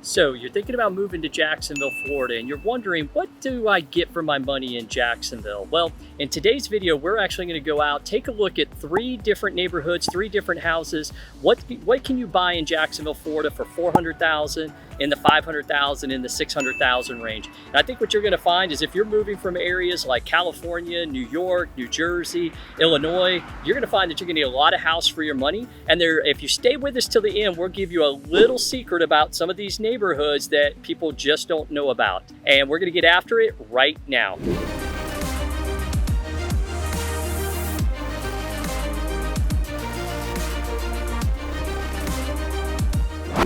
So you're thinking about moving to Jacksonville, Florida, and you're wondering, what do I get for my money in Jacksonville? Well, in today's video, we're actually going to go out, take a look at 3 different neighborhoods, 3 different houses. What can you buy in Jacksonville, Florida for $400,000, in the $500,000, in the $600,000 range? And I think what you're going to find is if you're moving from areas like California, New York, New Jersey, Illinois, you're going to find that you're going to get a lot of house for your money. And if you stay with us till the end, we'll give you a little secret about some of these neighborhoods that people just don't know about. And we're going to get after it right now.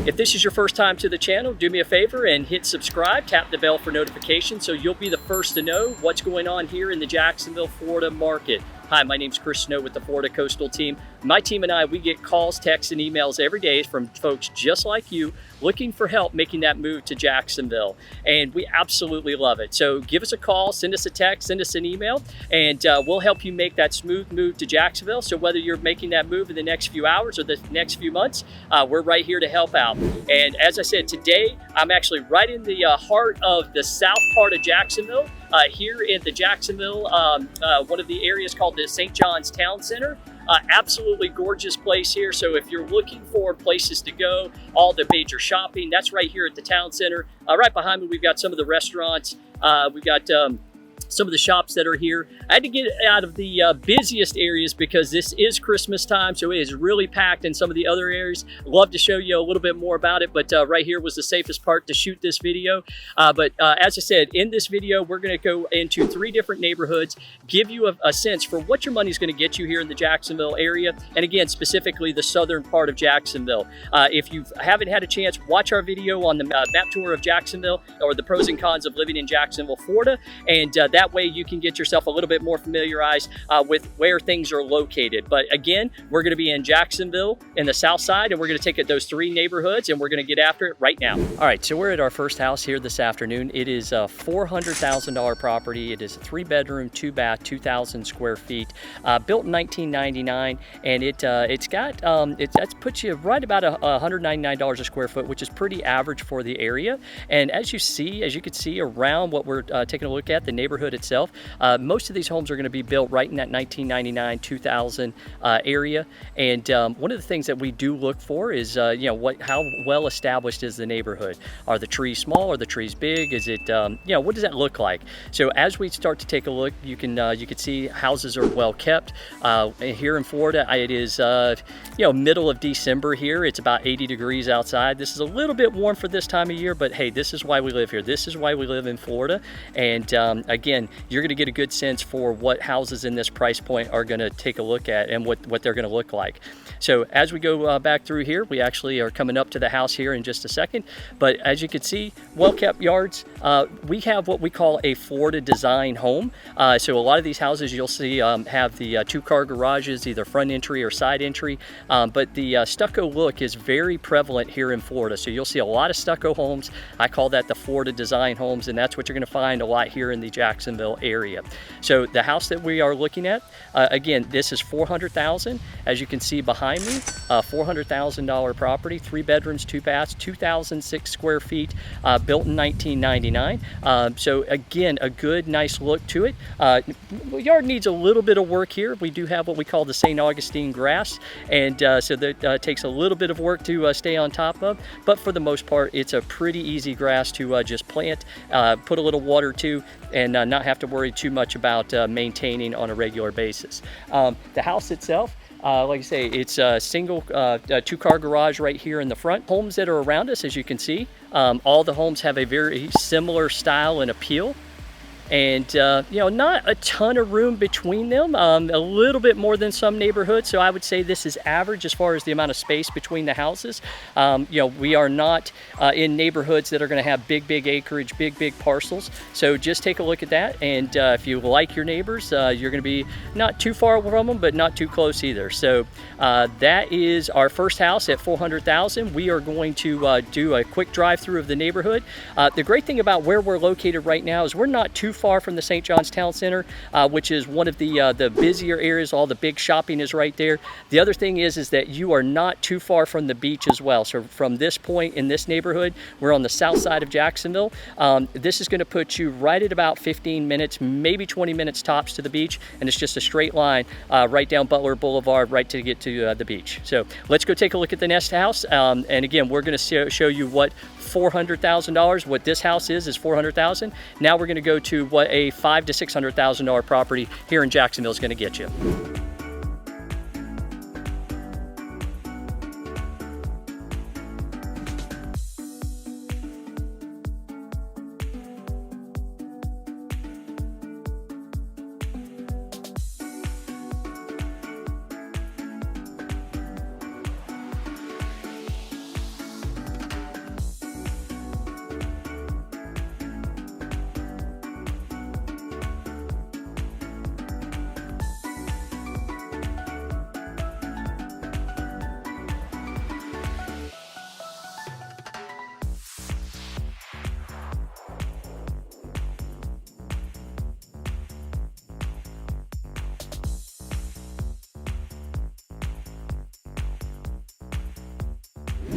If this is your first time to the channel, do me a favor and hit subscribe, tap the bell for notifications so you'll be the first to know what's going on here in the Jacksonville, Florida market. Hi, my name's Chris Snow with the Florida Coastal Team. My team and I, we get calls, texts, and emails every day from folks just like you looking for help making that move to Jacksonville. And we absolutely love it. So give us a call, send us a text, send us an email, and we'll help you make that smooth move to Jacksonville. So whether you're making that move in the next few hours or the next few months, we're right here to help out. And as I said, today, I'm actually right in the heart of the south part of Jacksonville. Here in the Jacksonville, one of the areas called the St. John's Town Center. Absolutely gorgeous place here. So if you're looking for places to go, all the major shopping, that's right here at the town center. Right behind me, we've got some of the restaurants. We've got some of the shops that are here. I had to get out of the busiest areas because this is Christmas time, so it is really packed in some of the other areas. I'd love to show you a little bit more about it, but right here was the safest part to shoot this video. But as I said, in this video, we're going to go into 3 different neighborhoods, give you a sense for what your money is going to get you here in the Jacksonville area, and again, specifically the southern part of Jacksonville. If you haven't had a chance, watch our video on the map tour of Jacksonville, or the pros and cons of living in Jacksonville, Florida, and that way you can get yourself a little bit more familiarized with where things are located. But again, we're going to be in Jacksonville in the south side, and we're going to take those 3 neighborhoods and we're going to get after it right now. All right, so we're at our first house here this afternoon. It is a $400,000 property. It is a 3-bedroom, 2-bath, 2,000 square feet, built in 1999, and that puts you right about $199 a square foot, which is pretty average for the area. And as you can see around what we're taking a look at, the neighborhood itself, most of these homes are going to be built right in that 1999-2000 area. And one of the things that we do look for is how well established is the neighborhood? Are the trees small? Are the trees big? Is it what does that look like? So as we start to take a look, you can see houses are well kept. Here in Florida, it is middle of December here. It's about 80 degrees outside. This is a little bit warm for this time of year, but hey, this is why we live here. This is why we live in Florida. And again, you're going to get a good sense for what houses in this price point are going to take a look at and what they're going to look like. So as we go back through here, we actually are coming up to the house here in just a second. But as you can see, well-kept yards. We have what we call a Florida design home. So a lot of these houses you'll see have the 2-car garages, either front entry or side entry. But the stucco look is very prevalent here in Florida. So you'll see a lot of stucco homes. I call that the Florida design homes, and that's what you're going to find a lot here in the Jacksonville area. So the house that we are looking at, again, this is $400,000. As you can see behind me, $400,000 property, 3 bedrooms, 2 baths, 2,006 square feet, built in 1999. So again, a good, nice look to it. The yard needs a little bit of work here. We do have what we call the St. Augustine grass, and so that takes a little bit of work to stay on top of, but for the most part, it's a pretty easy grass to just plant, put a little water to, and not have to worry too much about maintaining on a regular basis. The house itself, like I say, it's a single 2-car garage right here in the front. Homes that are around us, as you can see, all the homes have a very similar style and appeal. And not a ton of room between them, a little bit more than some neighborhoods, so I would say this is average as far as the amount of space between the houses. We are not in neighborhoods that are going to have big acreage, big parcels, so just take a look at that, and if you like your neighbors, you're going to be not too far from them, but not too close either. So that is our first house at $400,000. We are going to do a quick drive through of the neighborhood. The great thing about where we're located right now is we're not too far from the St. John's Town Center, which is one of the busier areas. All the big shopping is right there. The other thing is that you are not too far from the beach as well. So from this point in this neighborhood, we're on the south side of Jacksonville. This is going to put you right at about 15 minutes, maybe 20 minutes tops to the beach, and it's just a straight line right down Butler Boulevard right to get to the beach. So let's go take a look at the next house. And again, we're going to show you what $400,000, what this house is $400,000. Now we're going to go to what a $500,000 to $600,000 property here in Jacksonville is going to get you.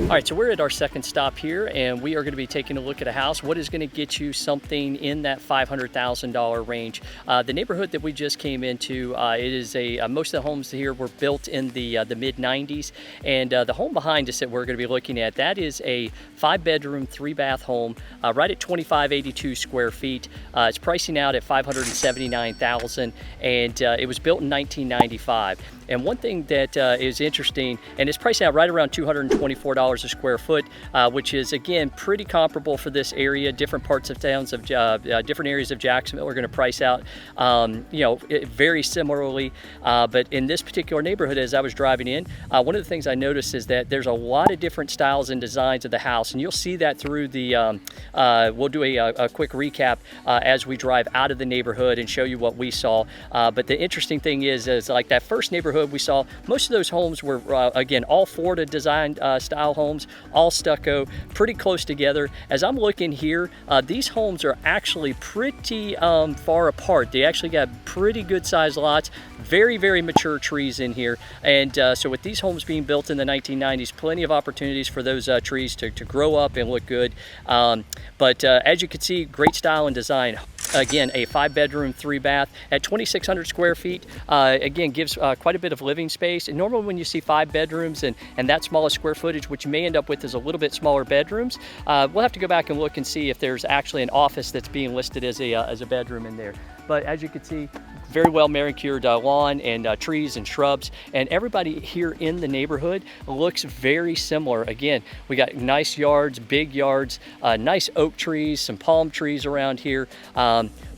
All right, so we're at our second stop here, and we are going to be taking a look at a house. What is going to get you something in that $500,000 range? The neighborhood that we just came into, it is most of the homes here were built in the mid-90s, and the home behind us that we're going to be looking at, that is a 5-bedroom, 3-bath home, right at 2,582 square feet. It's pricing out at $579,000, and it was built in 1995. And one thing that is interesting, and it's priced out right around $224 a square foot, which is again pretty comparable for this area. Different parts of towns of different areas of Jacksonville are going to price out, very similarly. But in this particular neighborhood, as I was driving in, one of the things I noticed is that there's a lot of different styles and designs of the house, and you'll see that through the. We'll do a quick recap as we drive out of the neighborhood and show you what we saw. But the interesting thing is like that first neighborhood we saw, most of those homes were again all Florida designed style homes, all stucco, pretty close together. As I'm looking here, these homes are actually pretty far apart. They actually got pretty good sized lots, very, very mature trees in here. And so with these homes being built in the 1990s, plenty of opportunities for those trees to grow up and look good. But as you can see, great style and design. Again, a 5-bedroom, 3-bath at 2,600 square feet. Again, gives quite a bit of living space. And normally when you see 5 bedrooms and that small of square footage, what you may end up with is a little bit smaller bedrooms. We'll have to go back and look and see if there's actually an office that's being listed as a bedroom in there. But as you can see, very well manicured lawn and trees and shrubs, and everybody here in the neighborhood looks very similar. Again, we got nice yards, big yards, nice oak trees, some palm trees around here.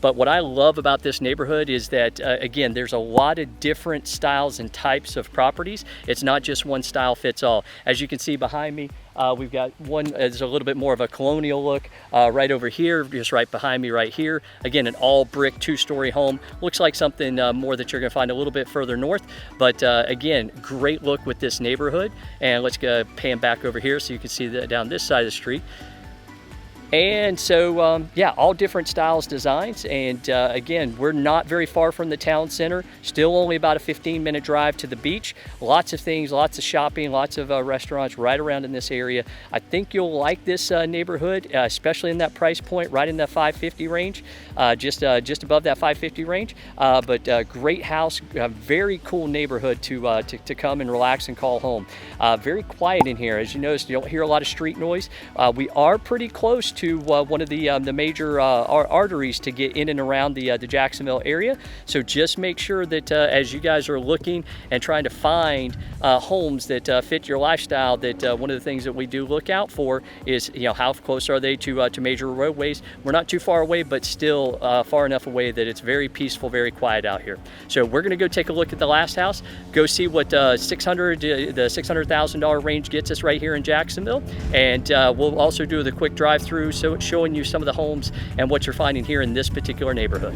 But what I love about this neighborhood is that, again, there's a lot of different styles and types of properties. It's not just one style fits all. As you can see behind me, we've got one that's a little bit more of a colonial look right over here, just right behind me right here. Again, an all brick 2-story home. Looks like something more that you're gonna find a little bit further north. But again, great look with this neighborhood. And let's go pan back over here so you can see that down this side of the street. And so, yeah, all different styles, designs. And again, we're not very far from the town center, still only about a 15-minute drive to the beach. Lots of things, lots of shopping, lots of restaurants right around in this area. I think you'll like this neighborhood, especially in that price point, right in that $550 range, just above that $550 range. But great house, very cool neighborhood to come and relax and call home. Very quiet in here. As you notice, you don't hear a lot of street noise. We are pretty close to one of the major arteries to get in and around the Jacksonville area. So just make sure that as you guys are looking and trying to find homes that fit your lifestyle, that one of the things that we do look out for is, how close are they to major roadways. We're not too far away, but still far enough away that it's very peaceful, very quiet out here. So we're going to go take a look at the last house, go see what the $600,000 range gets us right here in Jacksonville, and we'll also do the quick drive-through, so it's showing you some of the homes and what you're finding here in this particular neighborhood.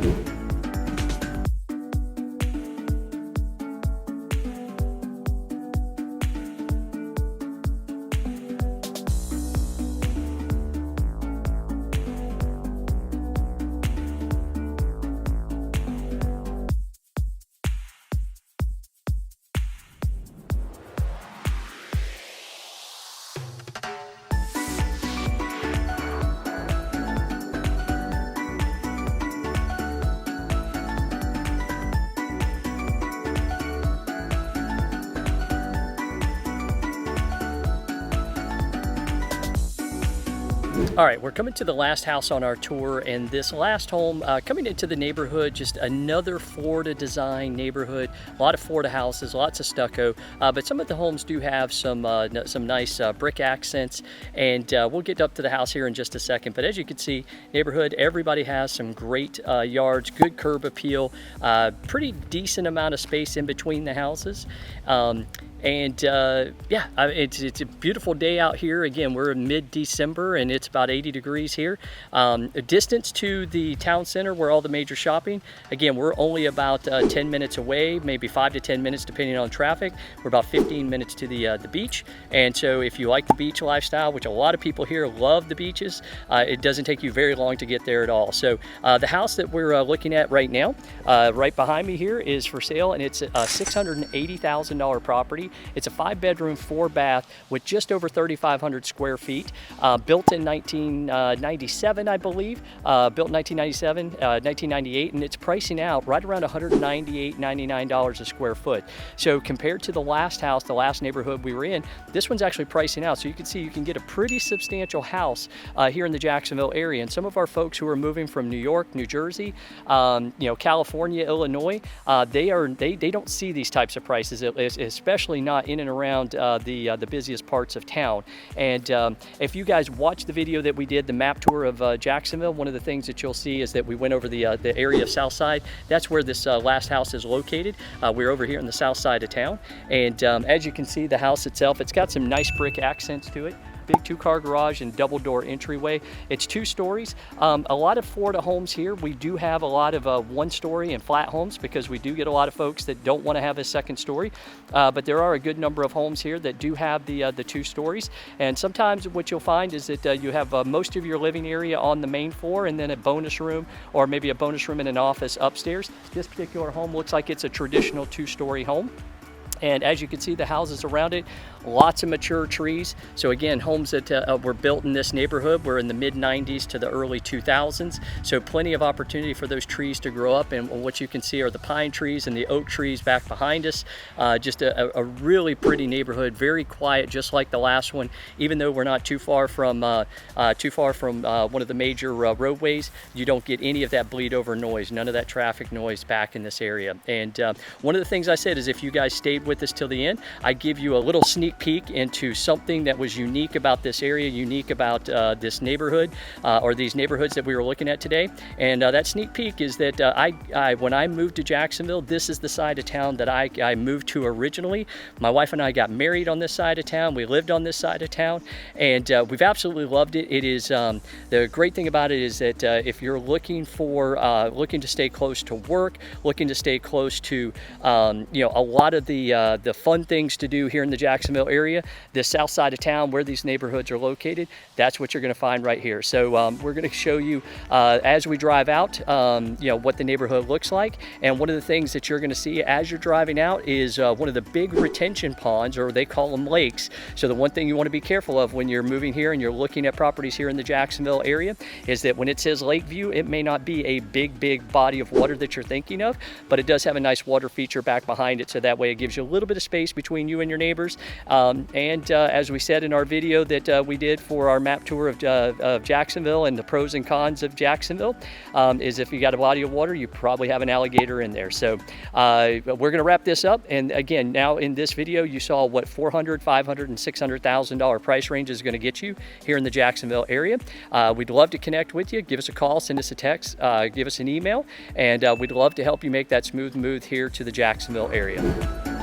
All right, we're coming to the last house on our tour, and this last home coming into the neighborhood, just another Florida design neighborhood. A lot of Florida houses, lots of stucco, but some of the homes do have some nice brick accents, and we'll get up to the house here in just a second. But as you can see, neighborhood, everybody has some great yards, good curb appeal, pretty decent amount of space in between the houses. Yeah, it's a beautiful day out here. Again, we're in mid-December and it's about 80 degrees here. A distance to the town center where all the major shopping. Again, we're only about 10 minutes away, maybe 5 to 10 minutes depending on traffic. We're about 15 minutes to the beach. And so if you like the beach lifestyle, which a lot of people here love the beaches, it doesn't take you very long to get there at all. So the house that we're looking at right now, right behind me here, is for sale, and it's a $680,000 property. It's a 5-bedroom, 4-bath with just over 3,500 square feet, built in 1997, I believe, built in 1997, 1998, and it's pricing out right around $198, $99 a square foot. So compared to the last house, the last neighborhood we were in, this one's actually pricing out. So you can see you can get a pretty substantial house here in the Jacksonville area. And some of our folks who are moving from New York, New Jersey, California, Illinois, they don't see these types of prices, especially not in and around the busiest parts of town. And if you guys watch the video that we did, the map tour of Jacksonville, one of the things that you'll see is that we went over the area of South Side. That's where this last house is located. We're over here on the south side of town. And as you can see, the house itself, it's got some nice brick accents to it. Big 2-car garage and double door entryway. It's 2 stories. A lot of Florida homes here, we do have a lot of 1-story and flat homes because we do get a lot of folks that don't want to have a 2nd story. But there are a good number of homes here that do have the 2 stories. And sometimes what you'll find is that you have most of your living area on the main floor and then a bonus room, or maybe a bonus room and an office upstairs. This particular home looks like it's a traditional 2-story home. And as you can see, the houses around it, lots of mature trees. So again, homes that were built in this neighborhood were in the mid-90s to the early 2000s. So plenty of opportunity for those trees to grow up. And what you can see are the pine trees and the oak trees back behind us. Just a really pretty neighborhood, very quiet, just like the last one. Even though we're not too far from one of the major roadways, you don't get any of that bleed over noise, none of that traffic noise back in this area. And one of the things I said is if you guys stayed with us till the end, I give you a little sneak peek into something that was unique about this area, unique about this neighborhood, or these neighborhoods that we were looking at today. And that sneak peek is that when I moved to Jacksonville, this is the side of town that I moved to originally. My wife and I got married on this side of town. We lived on this side of town, and we've absolutely loved it. It is the great thing about it is that if you're looking to stay close to work, looking to stay close to a lot of the fun things to do here in the Jacksonville area, the south side of town where these neighborhoods are located, that's what you're going to find right here. So we're going to show you as we drive out what the neighborhood looks like. And one of the things that you're going to see as you're driving out is one of the big retention ponds, or they call them lakes. So the one thing you want to be careful of when you're moving here and you're looking at properties here in the Jacksonville area is that when it says lake view, it may not be a big body of water that you're thinking of, but it does have a nice water feature back behind it, so that way it gives you a little bit of space between you and your neighbors. As we said in our video that we did for our map tour of Jacksonville and the pros and cons of Jacksonville, is if you got a body of water, you probably have an alligator in there. So we're going to wrap this up. And again, now in this video, you saw what $400,000, $500,000, and $600,000 price range is going to get you here in the Jacksonville area. We'd love to connect with you. Give us a call, send us a text, give us an email, and we'd love to help you make that smooth move here to the Jacksonville area.